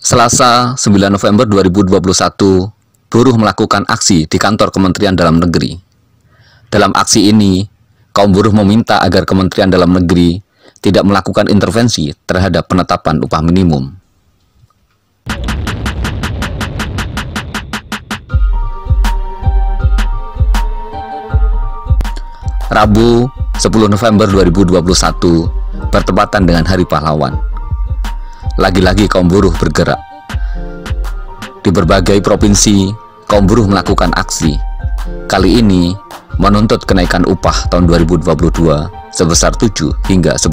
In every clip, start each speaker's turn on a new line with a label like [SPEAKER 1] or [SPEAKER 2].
[SPEAKER 1] Selasa 9 November 2021, buruh melakukan aksi di kantor Kementerian Dalam Negeri. Dalam aksi ini, kaum buruh meminta agar Kementerian Dalam Negeri tidak melakukan intervensi terhadap penetapan upah minimum. Rabu 10 November 2021 bertepatan dengan Hari Pahlawan. Lagi-lagi kaum buruh bergerak. Di berbagai provinsi, kaum buruh melakukan aksi. Kali ini menuntut kenaikan upah tahun 2022 sebesar 7 hingga 10%.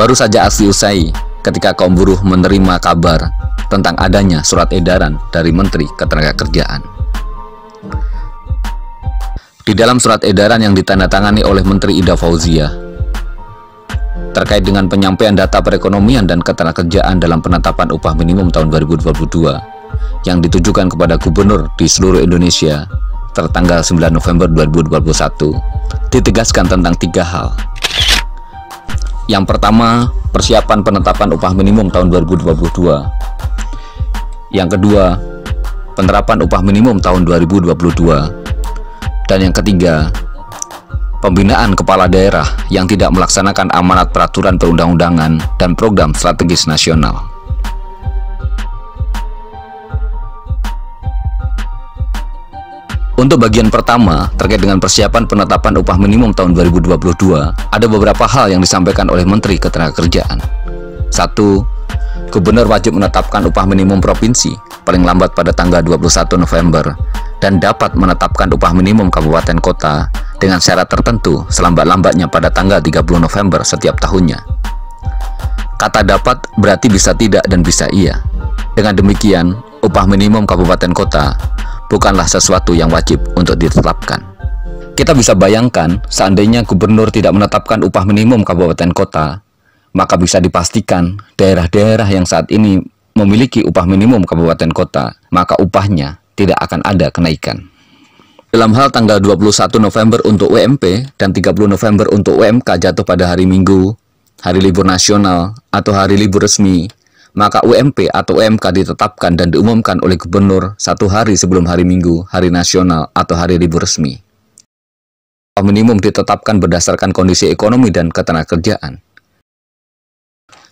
[SPEAKER 1] Baru saja aksi usai ketika kaum buruh menerima kabar tentang adanya surat edaran dari Menteri Ketenagakerjaan. Di dalam surat edaran yang ditandatangani oleh Menteri Ida Fauziah terkait dengan penyampaian data perekonomian dan ketenagakerjaan dalam penetapan upah minimum tahun 2022 yang ditujukan kepada gubernur di seluruh Indonesia tertanggal 9 November 2021, ditegaskan tentang 3 hal. Yang pertama, persiapan penetapan upah minimum tahun 2022. Yang kedua, penerapan upah minimum tahun 2022. Dan yang ketiga, pembinaan kepala daerah yang tidak melaksanakan amanat peraturan perundang-undangan dan program strategis nasional. Untuk bagian pertama, terkait dengan persiapan penetapan upah minimum tahun 2022, ada beberapa hal yang disampaikan oleh Menteri Ketenagakerjaan. 1. Gubernur wajib menetapkan upah minimum provinsi paling lambat pada tanggal 21 November dan dapat menetapkan upah minimum kabupaten kota dengan syarat tertentu selambat-lambatnya pada tanggal 30 November setiap tahunnya. Kata dapat berarti bisa tidak dan bisa iya. Dengan demikian, upah minimum kabupaten kota bukanlah sesuatu yang wajib untuk ditetapkan. Kita bisa bayangkan seandainya gubernur tidak menetapkan upah minimum kabupaten kota, maka bisa dipastikan daerah-daerah yang saat ini memiliki upah minimum kabupaten kota, maka upahnya tidak akan ada kenaikan. Dalam hal tanggal 21 November untuk UMP dan 30 November untuk UMK jatuh pada hari Minggu, hari libur nasional, atau hari libur resmi, maka UMP atau UMK ditetapkan dan diumumkan oleh gubernur 1 hari sebelum hari Minggu, hari nasional, atau hari libur resmi. Upah minimum ditetapkan berdasarkan kondisi ekonomi dan ketenagakerjaan.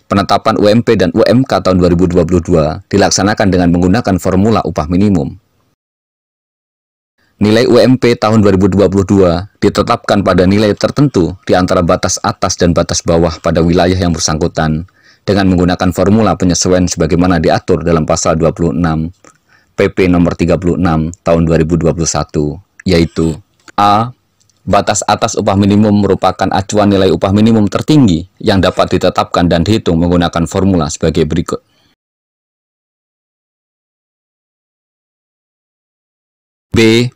[SPEAKER 1] Penetapan UMP dan UMK tahun 2022 dilaksanakan dengan menggunakan formula upah minimum. Nilai UMP tahun 2022 ditetapkan pada nilai tertentu di antara batas atas dan batas bawah pada wilayah yang bersangkutan dengan menggunakan formula penyesuaian sebagaimana diatur dalam pasal 26 PP nomor 36 tahun 2021, yaitu A. Batas atas upah minimum merupakan acuan nilai upah minimum tertinggi yang dapat ditetapkan dan dihitung menggunakan formula sebagai berikut. B.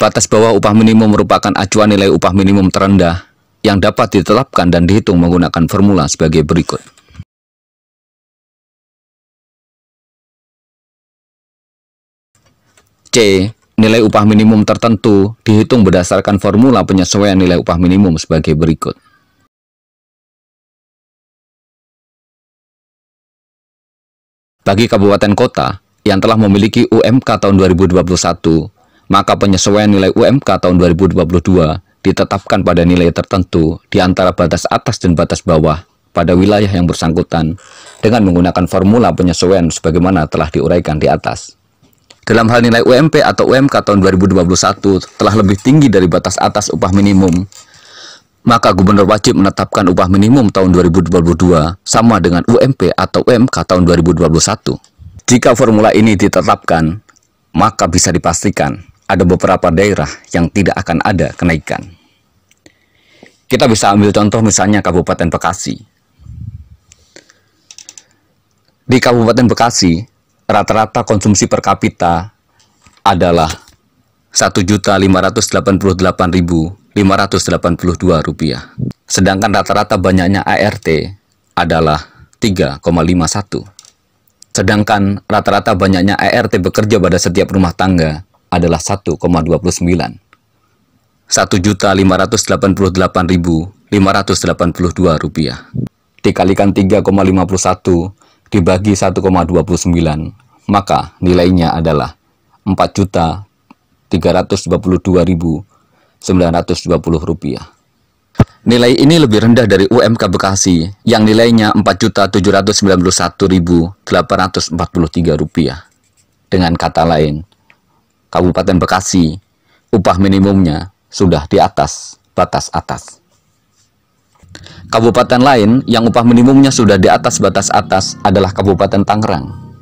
[SPEAKER 1] Batas bawah upah minimum merupakan acuan nilai upah minimum terendah yang dapat ditetapkan dan dihitung menggunakan formula sebagai berikut. C. Nilai upah minimum tertentu dihitung berdasarkan formula penyesuaian nilai upah minimum sebagai berikut. Bagi kabupaten kota yang telah memiliki UMK tahun 2021, maka penyesuaian nilai UMK tahun 2022 ditetapkan pada nilai tertentu di antara batas atas dan batas bawah pada wilayah yang bersangkutan dengan menggunakan formula penyesuaian sebagaimana telah diuraikan di atas. Dalam hal nilai UMP atau UMK tahun 2021 telah lebih tinggi dari batas atas upah minimum, maka gubernur wajib menetapkan upah minimum tahun 2022 sama dengan UMP atau UMK tahun 2021. Jika formula ini ditetapkan, maka bisa dipastikan ada beberapa daerah yang tidak akan ada kenaikan. Kita bisa ambil contoh misalnya Kabupaten Bekasi. Di Kabupaten Bekasi, rata-rata konsumsi per kapita adalah Rp1.588.582. Sedangkan rata-rata banyaknya ART adalah 3,51. Sedangkan rata-rata banyaknya ART bekerja pada setiap rumah tangga adalah 1,29. Rp1.588.582. dikalikan 3,51 dibagi 1,29, maka nilainya adalah 4.322.920 rupiah. Nilai ini lebih rendah dari UMK Bekasi yang nilainya 4.791.843 rupiah. Dengan kata lain, Kabupaten Bekasi upah minimumnya sudah di atas batas atas. Kabupaten lain yang upah minimumnya sudah di atas batas atas adalah Kabupaten Tangerang.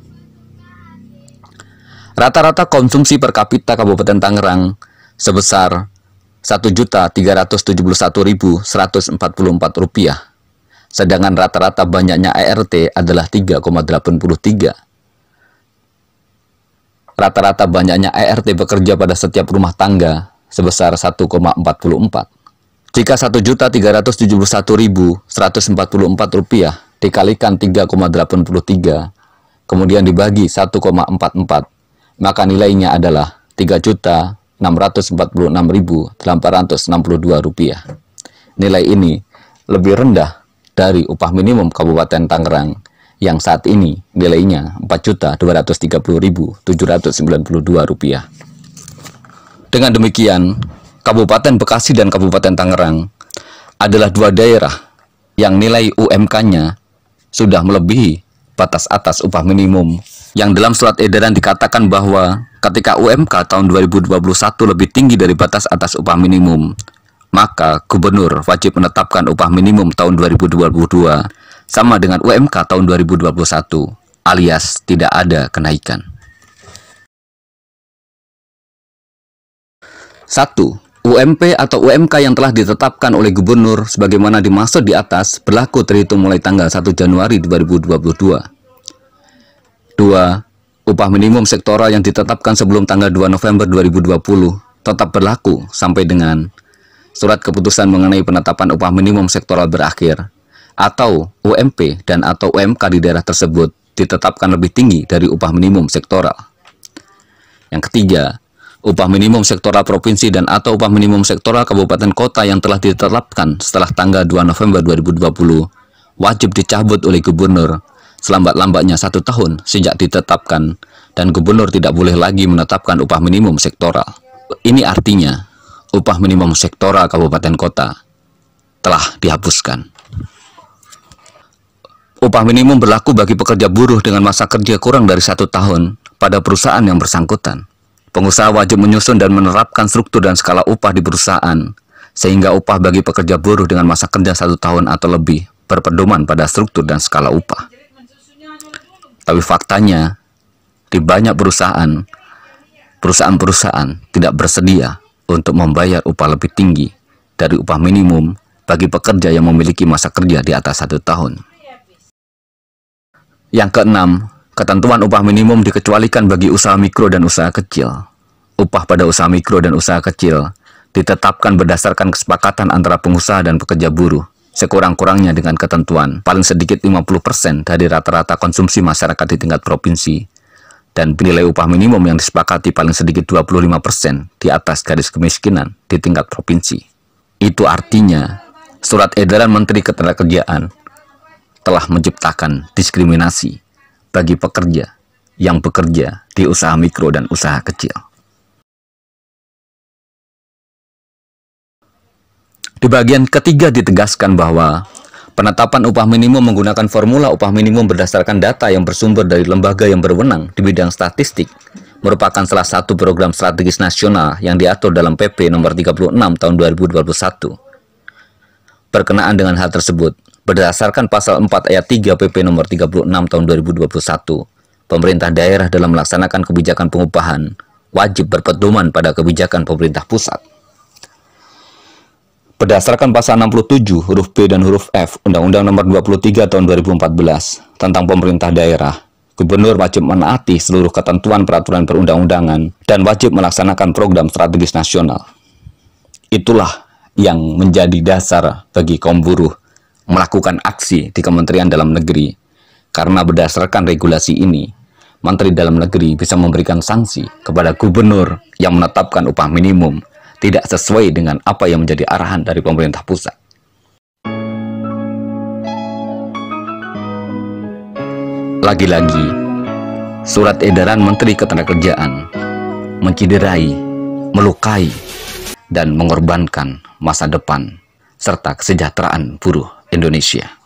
[SPEAKER 1] Rata-rata konsumsi per kapita Kabupaten Tangerang sebesar Rp1.371.144, sedangkan rata-rata banyaknya ERT adalah 3,83. Rata-rata banyaknya ERT bekerja pada setiap rumah tangga sebesar 1,44. Jika Rp1.371.144 dikalikan 3,83, kemudian dibagi 1,44, maka nilainya adalah Rp3.646.862. Nilai ini lebih rendah dari upah minimum Kabupaten Tangerang yang saat ini nilainya Rp4.230.792. Dengan demikian, Kabupaten Bekasi dan Kabupaten Tangerang adalah dua daerah yang nilai UMK-nya sudah melebihi batas atas upah minimum, yang dalam surat edaran dikatakan bahwa ketika UMK tahun 2021 lebih tinggi dari batas atas upah minimum, maka gubernur wajib menetapkan upah minimum tahun 2022 sama dengan UMK tahun 2021, alias tidak ada kenaikan. 1. UMP atau UMK yang telah ditetapkan oleh gubernur sebagaimana dimaksud di atas berlaku terhitung mulai tanggal 1 Januari 2022. 2. Upah minimum sektoral yang ditetapkan sebelum tanggal 2 November 2020 tetap berlaku sampai dengan surat keputusan mengenai penetapan upah minimum sektoral berakhir, atau UMP dan atau UMK di daerah tersebut ditetapkan lebih tinggi dari upah minimum sektoral. Yang ketiga, upah minimum sektoral provinsi dan atau upah minimum sektoral kabupaten kota yang telah ditetapkan setelah tanggal 2 November 2020 wajib dicabut oleh gubernur selambat-lambatnya 1 tahun sejak ditetapkan, dan gubernur tidak boleh lagi menetapkan upah minimum sektoral. Ini artinya upah minimum sektoral kabupaten kota telah dihapuskan. Upah minimum berlaku bagi pekerja buruh dengan masa kerja kurang dari 1 tahun pada perusahaan yang bersangkutan. Pengusaha wajib menyusun dan menerapkan struktur dan skala upah di perusahaan, sehingga upah bagi pekerja buruh dengan masa kerja 1 tahun atau lebih berpedoman pada struktur dan skala upah. Tapi faktanya, di banyak perusahaan tidak bersedia untuk membayar upah lebih tinggi dari upah minimum bagi pekerja yang memiliki masa kerja di atas 1 tahun. Yang keenam, ketentuan upah minimum dikecualikan bagi usaha mikro dan usaha kecil. Upah pada usaha mikro dan usaha kecil ditetapkan berdasarkan kesepakatan antara pengusaha dan pekerja buruh, sekurang-kurangnya dengan ketentuan paling sedikit 50% dari rata-rata konsumsi masyarakat di tingkat provinsi, dan nilai upah minimum yang disepakati paling sedikit 25% di atas garis kemiskinan di tingkat provinsi. Itu artinya, surat edaran Menteri Ketenagakerjaan telah menciptakan diskriminasi bagi pekerja yang bekerja di usaha mikro dan usaha kecil. Di bagian ketiga ditegaskan bahwa penetapan upah minimum menggunakan formula upah minimum berdasarkan data yang bersumber dari lembaga yang berwenang di bidang statistik merupakan salah satu program strategis nasional yang diatur dalam PP nomor 36 tahun 2021. Berkenaan dengan hal tersebut, berdasarkan pasal 4 ayat 3 PP nomor 36 tahun 2021, pemerintah daerah dalam melaksanakan kebijakan pengupahan wajib berpedoman pada kebijakan pemerintah pusat. Berdasarkan pasal 67 huruf B dan huruf F Undang-Undang nomor 23 tahun 2014 tentang pemerintah daerah, gubernur wajib menaati seluruh ketentuan peraturan perundang-undangan dan wajib melaksanakan program strategis nasional. Itulah yang menjadi dasar bagi kaum buruh melakukan aksi di Kementerian Dalam Negeri, karena berdasarkan regulasi ini, Menteri Dalam Negeri bisa memberikan sanksi kepada gubernur yang menetapkan upah minimum tidak sesuai dengan apa yang menjadi arahan dari pemerintah pusat. Lagi-lagi, surat edaran Menteri Ketenagakerjaan menciderai, melukai, dan mengorbankan masa depan serta kesejahteraan buruh Indonesia.